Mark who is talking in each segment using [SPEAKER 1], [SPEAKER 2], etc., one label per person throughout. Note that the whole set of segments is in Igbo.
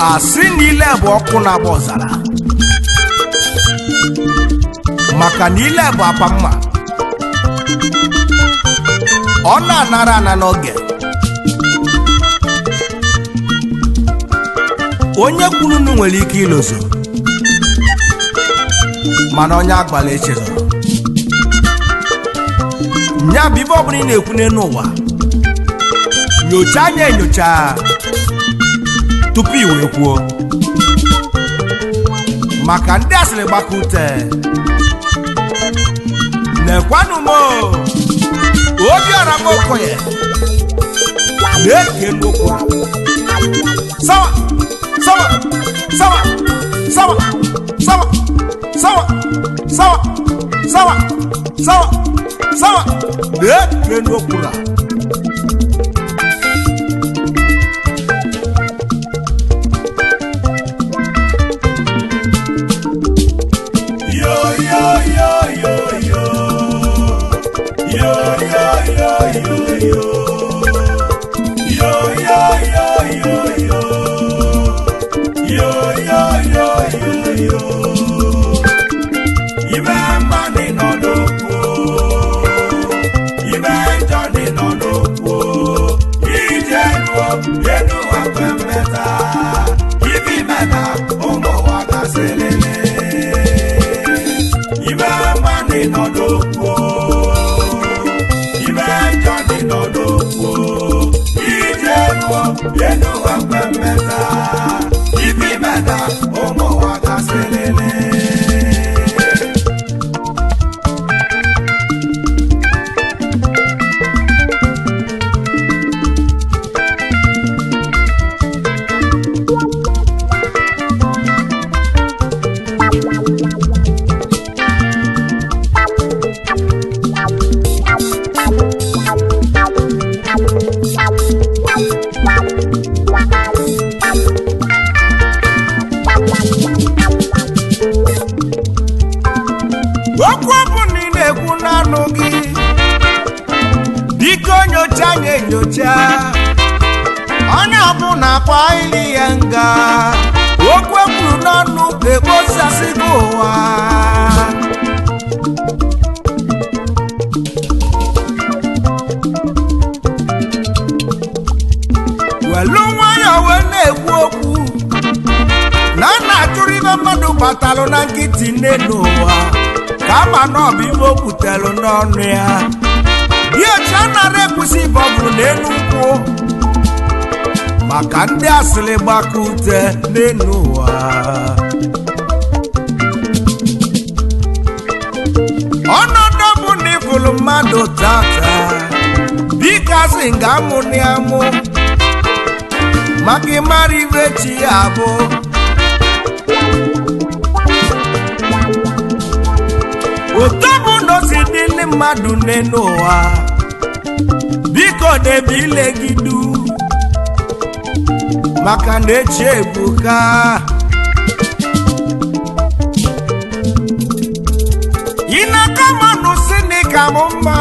[SPEAKER 1] asị niile bụ ọkụ na-agba ọzara maka niile bụ apa mma ọ na-anara ana n'oge onye kwuru na nwere ike ilozo mana onye agbala echezọ nya bụ ibe ọbụla ị na-ekwu n'elu ụwa nyocha anya enyocha tupu i wee kwuo maka ndị asịrị gbaka ute na-ekwanụ m Obiora Okoye na-eke nnukwu sawa sawa sawa sawa sawa sawa sawa sawa sawa sawa na-eke nnukwu onye ọbụla akwa ili ya nga okwu ekwuru n'ọnụ ekposasị n'ụwa welu nwayọ wee na-ekwu okwu na na-achụrụ ibe mmadụ gbatalụ na nkịtị nne n'ụwa ka ama na ọ bụ ibe o butelụ n'ọnụ ya dị ochi anara ekwusi ibe ọ bụrụ n'elu nkwụ maka ndị asịrị gbaka ute n'elu ụwa ọnọdụ bụ ndị fụrụ mmadụ tata biko asị nga amụ n'amụ maka ịmara ibe chi ya bụ ụtọ bụ na o si dị ndị mmadụ n'elu ụwa biko debe ilegidu maka na echi ebuka ịnaka manụ si n'ịka m mma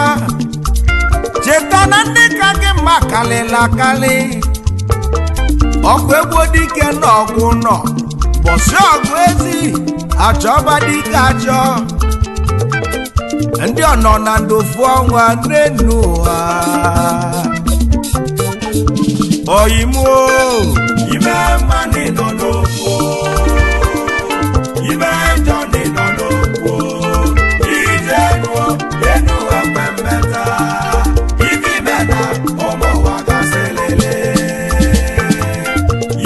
[SPEAKER 1] cheta na ndị ka gị mma kalịla akali ọgụ egwu dike n'ọgụ nọ bọsị ọgụ ezi achọba dike achọ ndị ọnọ na ndofu ọnwa n'enu ụwa oyimuo ibe mmanị nọ n'okwu ibe njọ dị nọ n'okwu ije nuo enu ekpe mmeta ibi meta ụmụ ụwa gasịlele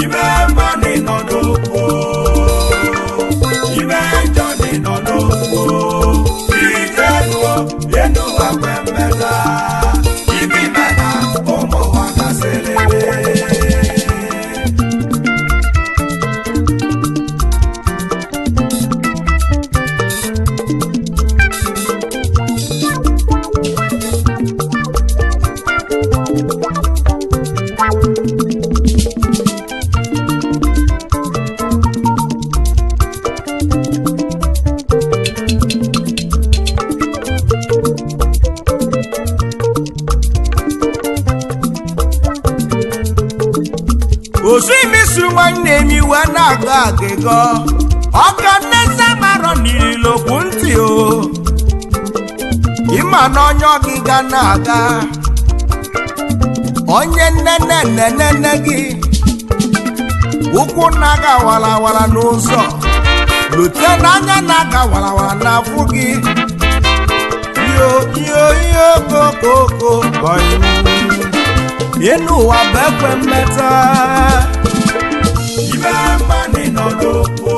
[SPEAKER 1] ibe mmanị nọ n'okwu ibe njọ dị nọ n'okwu ije nuo enu ekpe mmeta ibi meta ụmụ ụwa gasịlele isu nwanne m iwe na-aga agịgọ ọka nnesa marọ n'irilo okwu ntị o ịma na onye ọgịga na-aga onye nnenne gị ụkwụ na-aga walawala n'ụzọ lute n'anya na-aga walawala n'afọ gị yo kokoko enu ụwa bụ ekwe mmeta ibe mmanị nọ n'okwu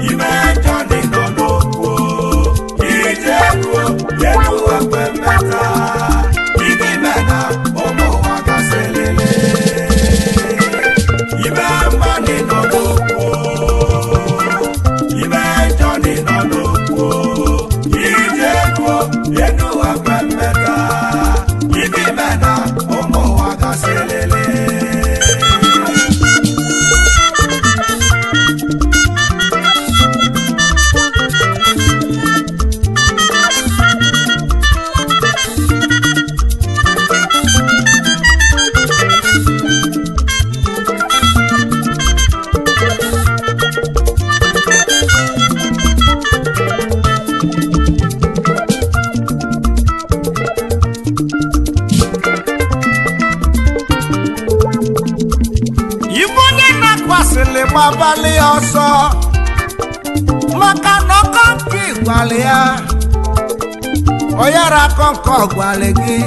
[SPEAKER 1] ibe jọnị nọ n'okwu ije ruo enu ekwe mmeta ibe mena ụmụ ụwa gasịlele ibe mmanị nọ n'okwu ibe jọnị nọ n'okwu ije ruo enu ekwe mmeta ibe mena ụmụ ụwa gasịlele abalị ọsọ maka na ọkọ nke ịgwalị ya oyara akọ nke ọgwalị gị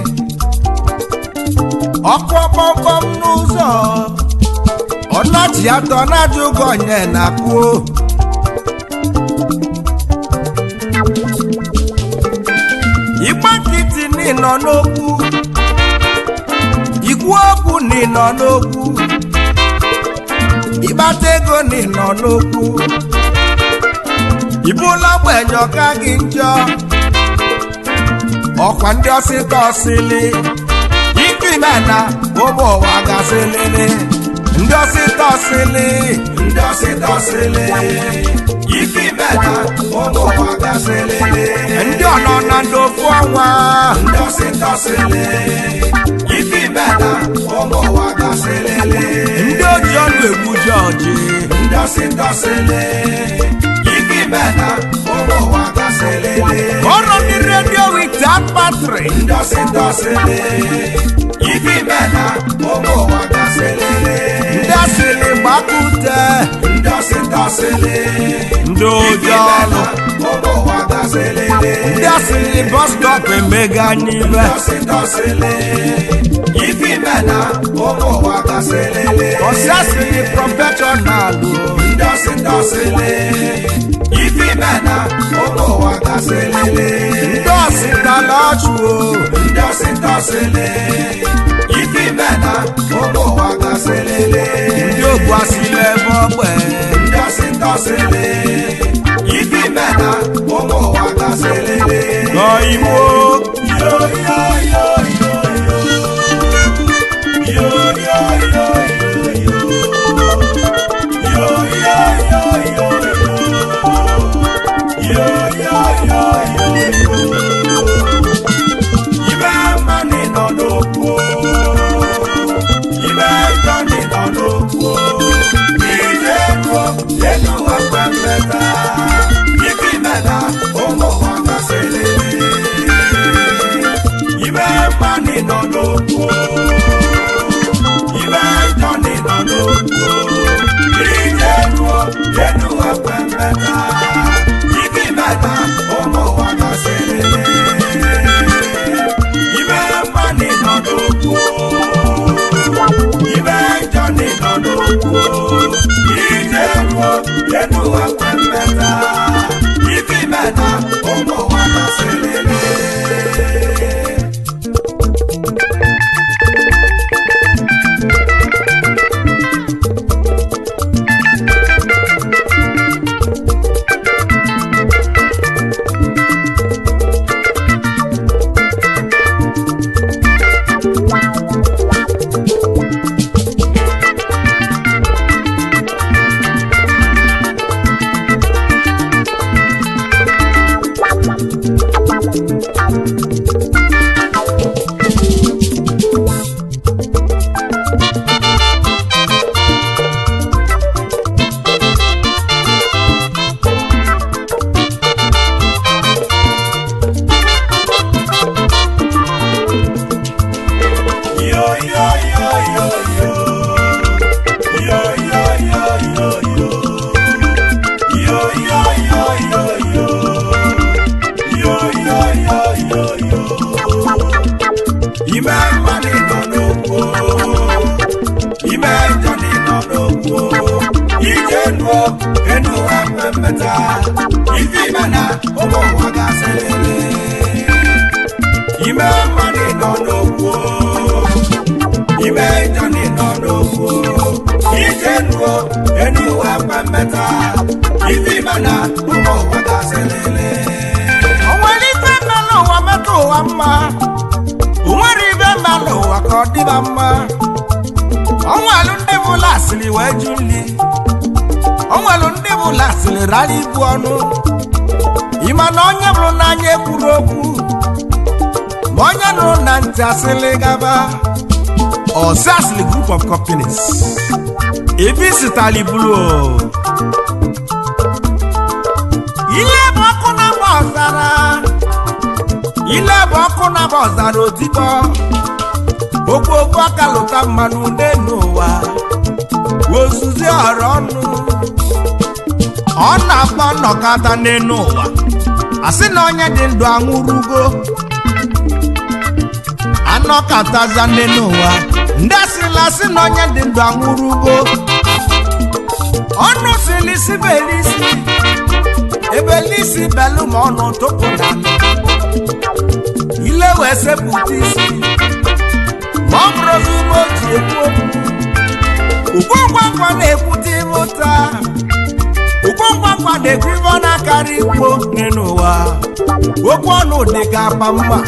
[SPEAKER 1] ọkụ ọkpọkpọm n'ụzọ ọnachi atọ na-ajụ ụgọ onye na-akwuo ịgba nkịtị n'ịnọ n'okwu ikwu okwu n'ịnọ n'okwu ịgbata ego n'ịnọ n'okwu ibụla ogbenye ọka gị njọ ọkwa ndị ọsịta ọsịlị ike ime na ụmụ ụwa gasịlịlị ndị ọsịta ọsịlị ike ime na ụmụ ụwa gasịlịlị ndị ọnọ na ndị ofu ọnwa ndị ọsịta ọsịlị ike ime na ụmụ ụwa gasịlịlị ndị oji ọnụ egbu jọji ndị ọsịta ọsịlị ike ime na ụmụ ụwa gasịlịlị ọrụ ndị redio wita patri ndị ọsịta ọsịlị ike ime na ụmụ ụwa gasịlịlị ndị asịlị gbakute ndị ọsịta ọsịlị ndị oji ọnụ ụmụ ụwa gasịlịlị ndị asịlị bọstọp emega n'ibe ndị ọsịta ọsịlị ike ime na ụmụ ụwa gasịlịlị ọsịasịlị prọfeshọnalụ ndị ọsịta ọsịlị ike ime na ụmụ ụwa gasịlịlị ndị ọsịta lọchụo ndị ọsịta ọsịlị ike ime na ụmụ ụwa gasịlịlị ndị ogbu asịlị ebe ogbe ndị ọsịta ọsịlị ike ime na ụmụ ụwa gasịlịlị n'imo ibe mmanị nọ n'okwu ibe jọnị nọ n'okwu ije ruo enu akpa mmeta ike ime na ụmụ ụwa gasịlịlị ibe ime mmadụ nọ n'okwu ime njọ nọ n'okwu ije nuo enu ụwa mmemmeta ife ime na ụmụ ụwa ga-asịlele ime mmadụ nọ n'okwu ime njọ nọ n'okwu ije nuo enu ụwa mmemmeta ife ime na ụmụ ụwa ga-asịlele o nwere ife mmelụ ụwa metụ ụwa mma o nwere ibe mmelụ ụwa ka ọ dịba mma ọnwelu ndị bụla asịrị wee ju nri ọnwelu ndị bụla asịrị rara ibu ọnụ ịma na onye bụrụ n'anya ekwuru okwu ma onye nụrụ na ntị asịrị gaba ọsị asịrị group of companies ebe isitali bụrụ ile bụ ọkụ na-agba ọzara ile bụ ọkụ na-agba ọzara otikpọ okwu aka lụta mmanụ n'elu ụwa ozuzi ọrụ ọnụ ọ na-agba nnọkọta n'elu ụwa asị na onye dị ndụ anwụrụgo anọkọtaza n'elu ụwa ndị asịla asị na onye dị ndụ anwụrụgo ọnụ sili isi belisi ebelisi belu ma ọnụ tụpụ na ile wee sepụta isi ma ọ bụrụ ozugbo oji ekwu okwu ngwangwa na-ekwute ịmụta okwu ngwangwa na-ekwu ibe ọ na-akarị ikwo n'ụwa okwu ọnụ dị ka akpa mma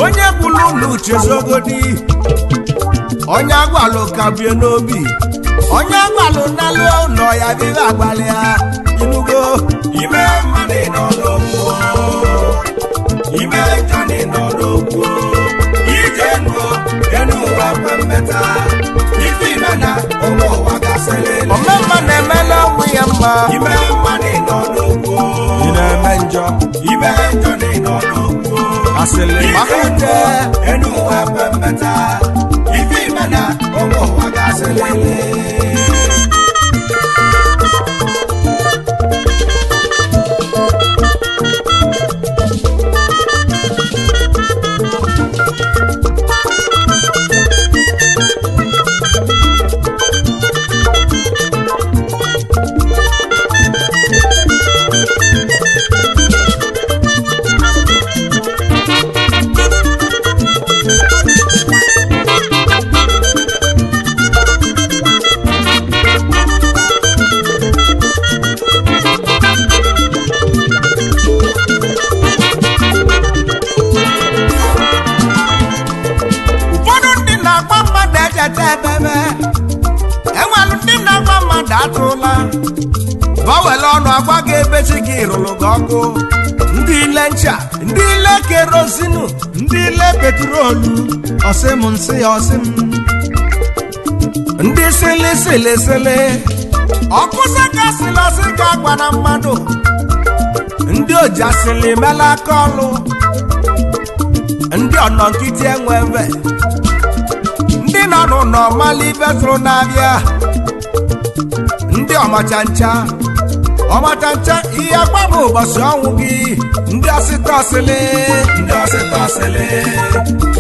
[SPEAKER 1] onye kwulu ụlọ uchezogodi onye agwalụ ka bie n'obi onye agwalụ n'alụ ụlọ ya bibe agbalị ya inugo ime mmadụ nọ n'okwu ime njọ nọ n'okwu ije nuo enu ụwa mmemmeta ife ime na ụmụ ụwa ga-asịlele omemma na-emela onwe ya mma ime mmadụ nọ n'okwu ị na-eme njọ ime njọ nọ n'okwu asịlị maka ute enu ụwa mmemmeta ife ime na ụmụ ụwa ga-asịlele bawele ọnụ agwa gị ebe chi gị rụrụ gị ọkụ ndị ile ncha ndị ile kerozinu ndị ile petrolu ọsịm nsị ya ọsịm ndị sịlịsịlịsịlị ọkụ sekasịlasị ka agwa na mmadụ ndị ojasịlị mela aka ọlụ ndị ọnọ nkịtị enwe ebe ndị nọ n'ụlọ mali ibe zụrụ n'abịa ndị ọmachancha ihe agbama ụbọchị ọnwụ gị ndị ọsịtọsịlị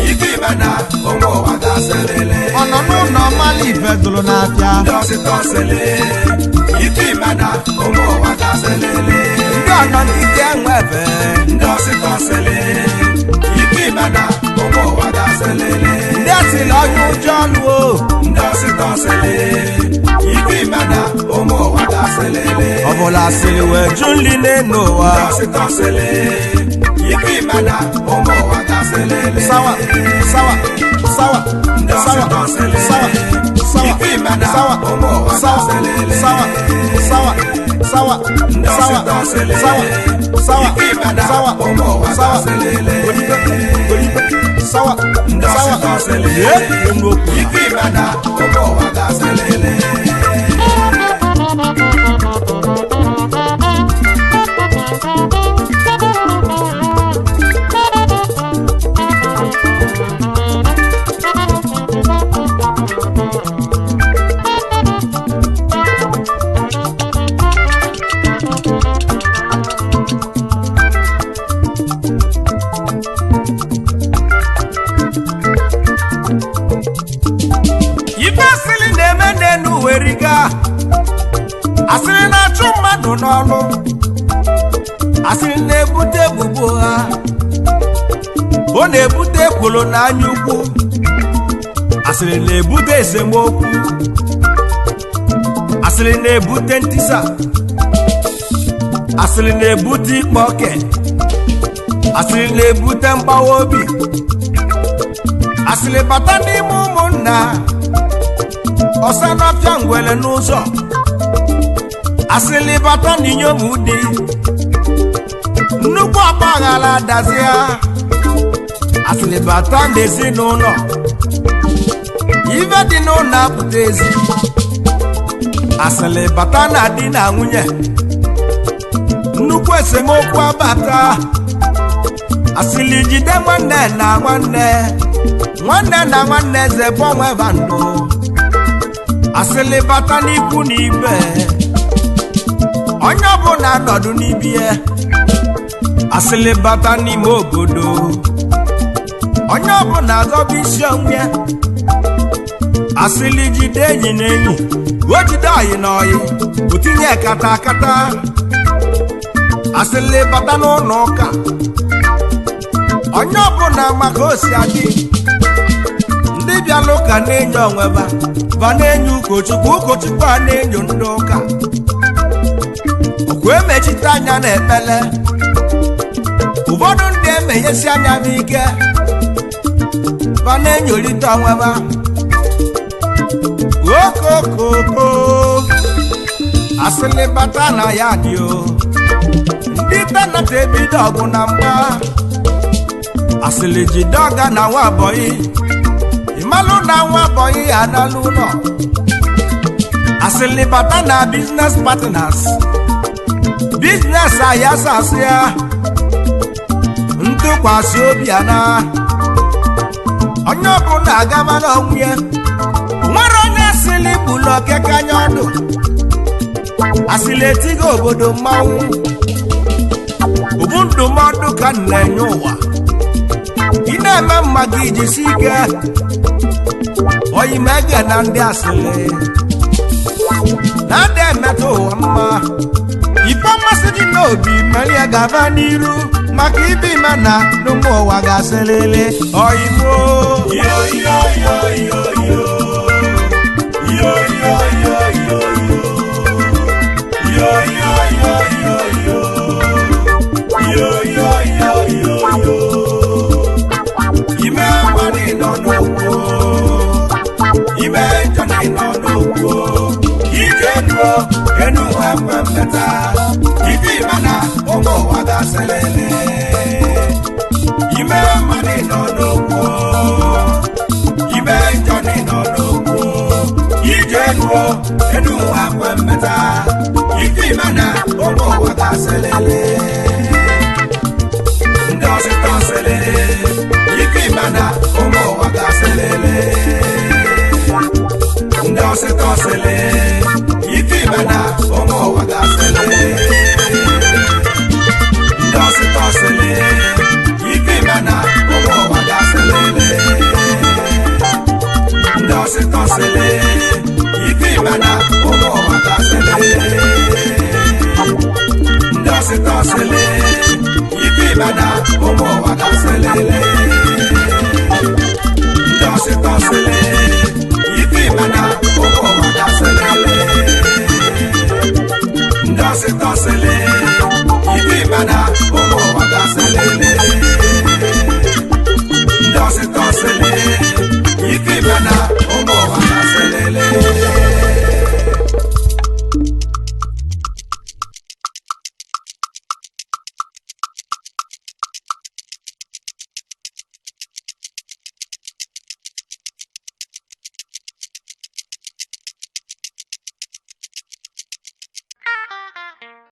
[SPEAKER 1] ife ime na ụmụ ụwa ga-asịlele ọnọ n'ụlọ mali ibe zụrụ n'abịa ndị ọsịtọsịlị ife ime na ụmụ ụwa ga-asịlele ndị ọnọ nkịtị enwe ebe ndị ọsịtọsịlị ife ime na ụmụ ụwa ga-asịlele ndị asịlị onye ụjọ ọlụ ndị ọsịtọsịlị ife ime na ụmụ ụwa ga-asịlele ọbụla asịrị wee ju nri n'elu ụwa ndị ọsịtọsịlị ife ime na ụmụ ụwa ga-asịlele sawa sawa sawa ndị ọsịtọsịlị ife ime na ụmụ ụwa ga-asịlele sawa sawa sawa ndị ọsịtọsịlị ife ime na ụmụ ụwa ga-asịlele sawa ndị ọsịtọsịlị ife ime na ụmụ ụwa ga-asịlele weriga asịrị na-achụ mmadụ n'ọlụ asịrị na-ebute ebubo ha ọ na-ebute ekworo na anya ukwu asịrị na-ebute esemokwu asịrị na-ebute ntisa asịrị na-ebute ikpe oke asịrị na-ebute mgbawa obi asịrị bata n'ime ụmụnna ọsa n'ọfịa ngwele n'ụzọ asịrị bata n'inyom ụdị nnukwu ọgbaghara adazia asịrị bata n'ezinụlọ ife dị n'ụlọ apụta ezi asịrị bata na di na nwunye nnukwu esemokwu abata asịrị jide nwanne na nwanne na nwanne zebe onwe bandụ asịrị bata n'ikwu na ibe onye ọbụla nọdụ n'ibie asịrị bata n'ime obodo onye ọbụla azọba isi onwe ya asịrị jide enyi na enyi o jide ọyị na ọyị o tinye akata asịrị bata n'ụlọ ụka onye ọbụla maka osi adị ndị bịara ụka na-enye onweba ba na-enye ụkọchukwu a na-enyo ndị ụka okwu emechite anya na ekpele ụfọdụ ndị emeghesi anya n'ike ba na-enyolite onweba okokoko asịrị bata na ya dị o ndị tenata ebido ọgụ na mgba asịrị jide ọga na nwa abọyị ịmalụ na nwa abọyị ya n'alụ ụlọ asịrị bata na business partners business ahịa sasị ya ntụkwasị obi ya na onye ọbụla agaba n'onwe ya nwere onye asịrị bụlụ okeke anya ọdụ asịrị etigo obodo mmanwụ ụbụ ndụmọdụ ka na-enye ụwa ị na-eme mma gị jisi ike oyimege na ndị asịrị na-ada emetụ ụwa mma ife mmasị dị n'obi mere ya gaba n'iru maka ibe ime na n'ụmụ ụwa ga-asịrịrị oyimo ime nwanyị nọ n'okwu ime njọni nọ n'okwu ije nuo enu ha mmemmeta ibe ime na ụmụ ụwa ga-asịrịrị ime nwanyị nọ n'okwu ime njọni nọ n'okwu ije nuo enu ha mmemmeta ibe ime na ụmụ ụwa ga-asịrịrị